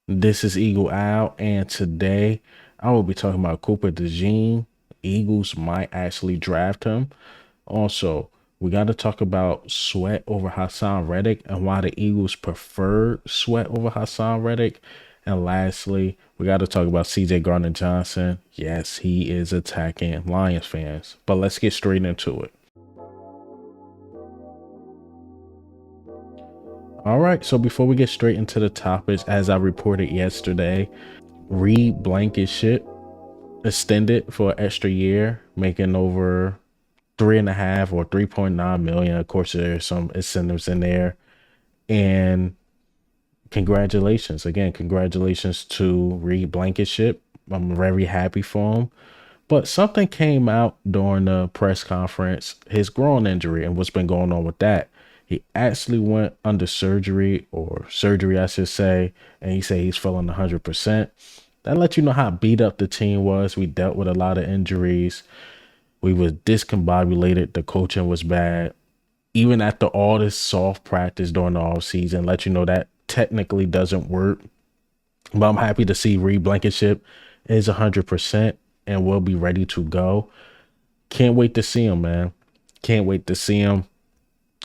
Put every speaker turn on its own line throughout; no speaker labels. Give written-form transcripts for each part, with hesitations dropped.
This is Eagle Al, and today I will be talking about Cooper Dejean. Eagles might actually draft him. Also, we got to talk about Sweat over Hassan Reddick and why the Eagles prefer Sweat over Hassan Reddick. And lastly, we got to talk about Gardner Johnson. Yes, he is attacking Lions fans, but let's get straight into it. All right, so before we get straight into the topics, as I reported yesterday, Reed Blankenship extended for an extra year, making over 3.5 or 3.9 million. Of course, there's some incentives in there. And congratulations again, congratulations to Reed Blankenship. I'm very happy for him. But something came out during the press conference, his groin injury and what's been going on with that. He actually went under surgery, or surgery, I should say, and he said he's feeling 100%. That lets you know how beat up the team was. We dealt with a lot of injuries. We was discombobulated. The coaching was bad. Even after all this soft practice during the off season, let you know that technically doesn't work. But I'm happy to see Reed Blankenship is 100% and will be ready to go. Can't wait to see him, man. Can't wait to see him.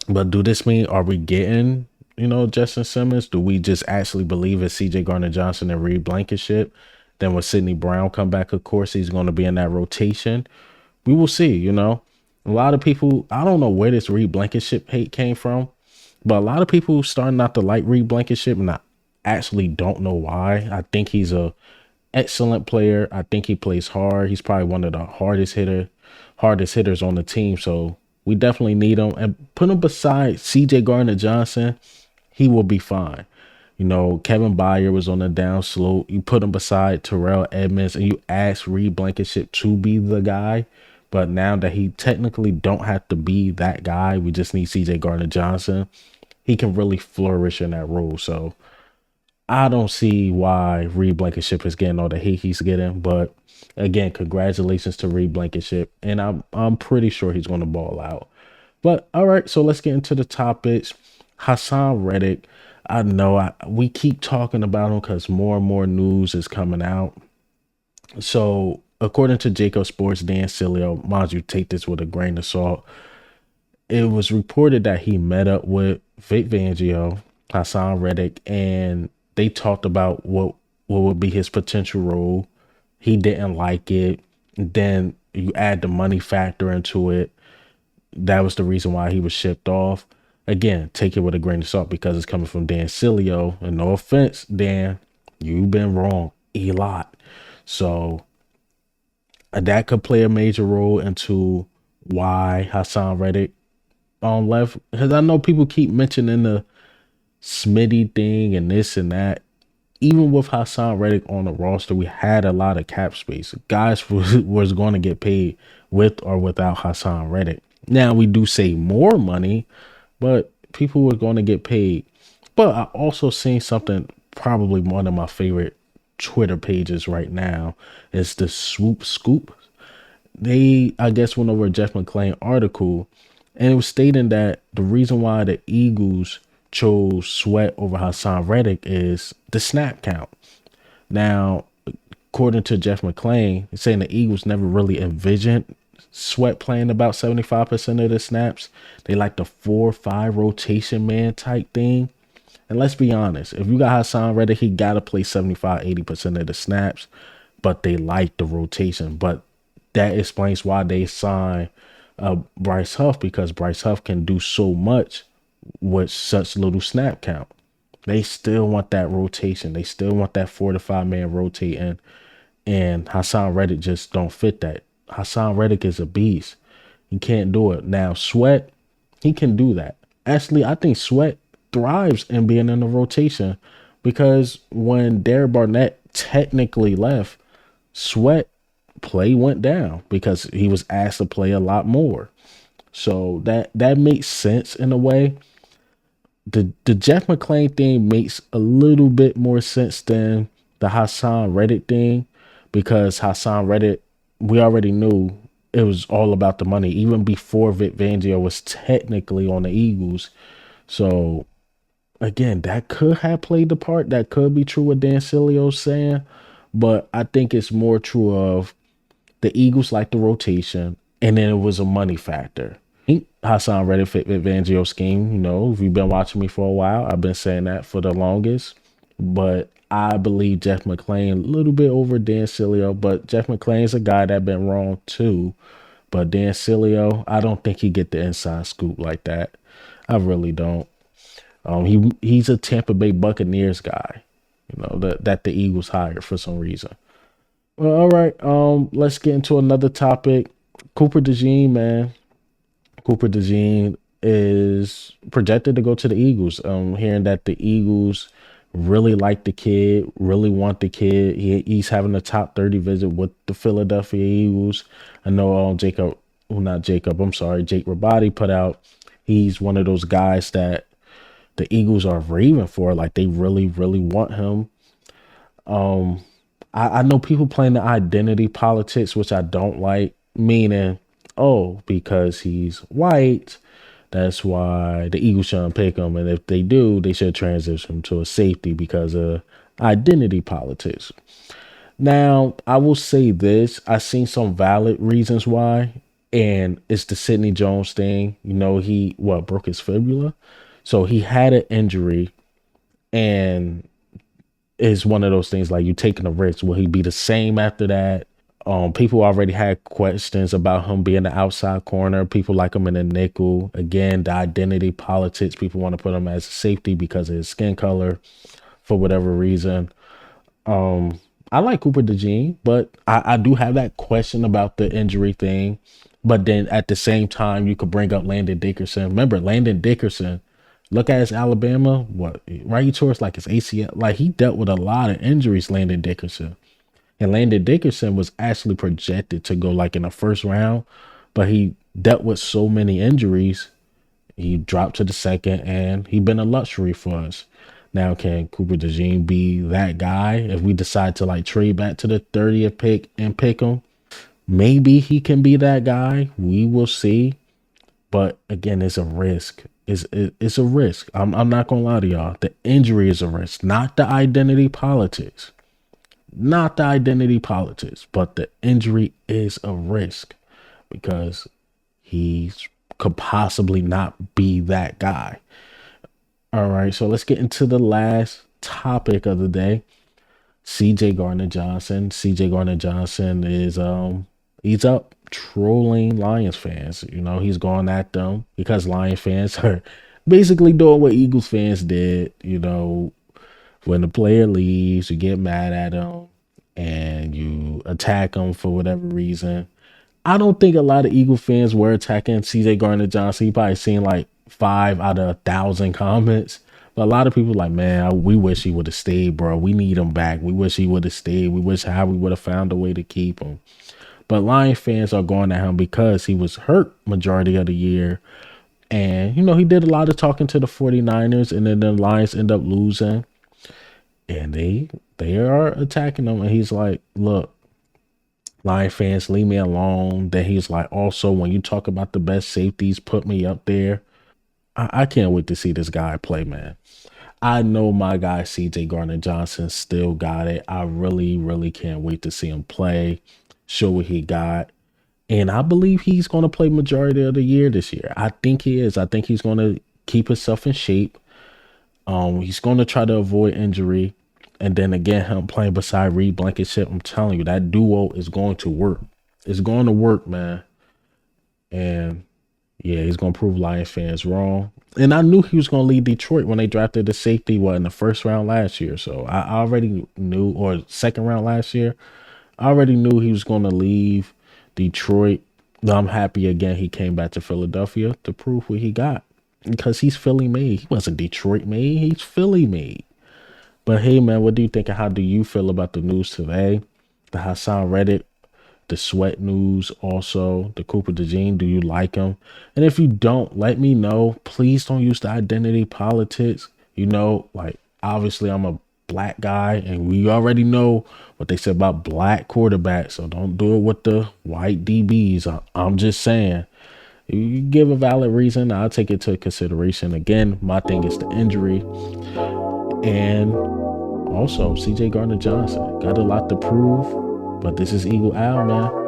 But do this mean, are we getting, Justin Simmons? Do we just actually believe it's CJ Gardner Johnson and Reed Blankenship? Then when Sidney Brown come back, of course, he's going to be in that rotation. We will see. A lot of people, I don't know where this Reed Blankenship hate came from, but a lot of people starting not to like Reed Blankenship, and I actually don't know why. I think he's a excellent player. I think he plays hard. He's probably one of the hardest hitters on the team. So we definitely need him. And put him beside CJ Gardner Johnson, he will be fine. Kevin Byard was on the down slope. You put him beside Terrell Edmonds and you ask Reed Blankenship to be the guy. But now that he technically don't have to be that guy, we just need CJ Gardner Johnson. He can really flourish in that role. So I don't see why Reed Blankenship is getting all the hate he's getting. But again, congratulations to Reed Blankenship. And I'm pretty sure he's going to ball out. But all right, so let's get into the topics. Hassan Reddick. I know we keep talking about him because more and more news is coming out. So according to Jacob Sports, Dan Sileo, mind you, take this with a grain of salt. It was reported that he met up with Vic Fangio, Hassan Reddick, and they talked about what would be his potential role. He didn't like it. Then you add the money factor into it. That was the reason why he was shipped off. Again, take it with a grain of salt because it's coming from Dan Sileo. And no offense, Dan, you've been wrong a lot. So that could play a major role into why Hassan Reddick on left. Because I know people keep mentioning the Smitty thing and this and that. Even with Hassan Reddick on the roster, we had a lot of cap space. Guys was going to get paid with or without Hassan Reddick. Now we do save more money, but people were going to get paid. But I also seen something, probably one of my favorite Twitter pages right now is the Swoop Scoop. They, I guess, went over a Jeff McClain article, and it was stating that the reason why the Eagles chose Sweat over Hassan Reddick is the snap count. Now, according to Jeff McClain, he's saying the Eagles never really envisioned Sweat playing about 75% of the snaps. They like the 4-5 rotation man type thing. And let's be honest, if you got Hassan Reddick, he got to play 75-80% of the snaps, but they like the rotation. But that explains why they signed Bryce Huff, because Bryce Huff can do so much with such little snap count. They still want that rotation. They still want that 4 to 5 man rotating. And Hassan Reddick just don't fit that. Hassan Reddick is a beast. He can't do it. Now, Sweat, he can do that. Actually, I think Sweat thrives in being in the rotation because when Derek Barnett technically left, Sweat play went down because he was asked to play a lot more. So that makes sense in a way. The Jeff McClain thing makes a little bit more sense than the Hassan Reddick thing, because Hassan Reddick, we already knew it was all about the money even before Vic Fangio was technically on the Eagles. So again, that could have played the part. That could be true what Dan Silio's saying, but I think it's more true of the Eagles like the rotation, and then it was a money factor. Hassan Reik fit Fangio's scheme. If you've been watching me for a while, I've been saying that for the longest. But I believe Jeff McClain a little bit over Dan Sileo, but Jeff McClain's a guy that been wrong too. But Dan Sileo, I don't think he get the inside scoop like that. I really don't. He's a Tampa Bay Buccaneers guy, that the Eagles hired for some reason. Well, all right. Let's get into another topic. Cooper Dejean, man. Cooper Dejean is projected to go to the Eagles. Hearing that the Eagles really like the kid, really want the kid. He's having a top 30 visit with the Philadelphia Eagles. I know Jake Rabati put out. He's one of those guys that the Eagles are raving for. Like they really, really want him. I know people playing the identity politics, which I don't like, meaning, because he's white, that's why the Eagles shouldn't pick him. And if they do, they should transition him to a safety because of identity politics. Now, I will say this. I've seen some valid reasons why, and it's the Sidney Jones thing. He broke his fibula. So he had an injury, and it's one of those things like you taking a risk. Will he be the same after that? People already had questions about him being the outside corner. People like him in the nickel. Again, the identity politics. People want to put him as a safety because of his skin color for whatever reason. I like Cooper Dejean, but I do have that question about the injury thing. But then at the same time, you could bring up Landon Dickerson. Remember, Landon Dickerson, look at his Alabama, right towards like his ACL. Like he dealt with a lot of injuries, Landon Dickerson. And Landon Dickerson was actually projected to go like in the first round, but he dealt with so many injuries, he dropped to the second, and he been a luxury for us. Now, can Cooper Dejean be that guy if we decide to like trade back to the 30th pick and pick him? Maybe he can be that guy. We will see. But again, it's a risk. It's a risk. I'm not gonna lie to y'all. The injury is a risk, not the identity politics. Not the identity politics, but the injury is a risk because he could possibly not be that guy. All right, so let's get into the last topic of the day. Gardner Johnson. Gardner Johnson is he's up trolling Lions fans. He's going at them because Lions fans are basically doing what Eagles fans did. When the player leaves, you get mad at him and you attack him for whatever reason. I don't think a lot of Eagle fans were attacking CJ Gardner Johnson. You probably seen like 5 out of 1,000 comments. But a lot of people like, man, we wish he would have stayed, bro. We need him back. We wish he would have stayed. We wish how we would have found a way to keep him. But Lion fans are going at him because he was hurt majority of the year. And, he did a lot of talking to the 49ers, and then the Lions end up losing. And they are attacking him. And he's like, look, Lion fans, leave me alone. Then he's like, also, when you talk about the best safeties, put me up there. I can't wait to see this guy play, man. I know my guy CJ Gardner Johnson still got it. I really, really can't wait to see him play, show what he got. And I believe he's going to play majority of the year this year. I think he is. I think he's going to keep himself in shape. He's going to try to avoid injury. And then again, him playing beside Reed Blankenship, I'm telling you, that duo is going to work. It's going to work, man. And yeah, he's going to prove Lions fans wrong. And I knew he was going to lead Detroit when they drafted the safety, in the first round last year. So I already knew, or second round last year, I already knew he was going to leave Detroit. I'm happy again he came back to Philadelphia to prove what he got. Because he's Philly made. He wasn't Detroit made. He's Philly made. But hey, man, what do you think and how do you feel about the news today? The Hassan Reik, the Sweat news, also the Cooper Dejean. Do you like him? And if you don't, let me know. Please don't use the identity politics. Obviously I'm a black guy and we already know what they said about black quarterbacks. So don't do it with the white DBs. I'm just saying, You give a valid reason, I'll take it to consideration. Again, my thing is the injury. And also, CJ Gardner Johnson got a lot to prove, but this is Eagle Al, man.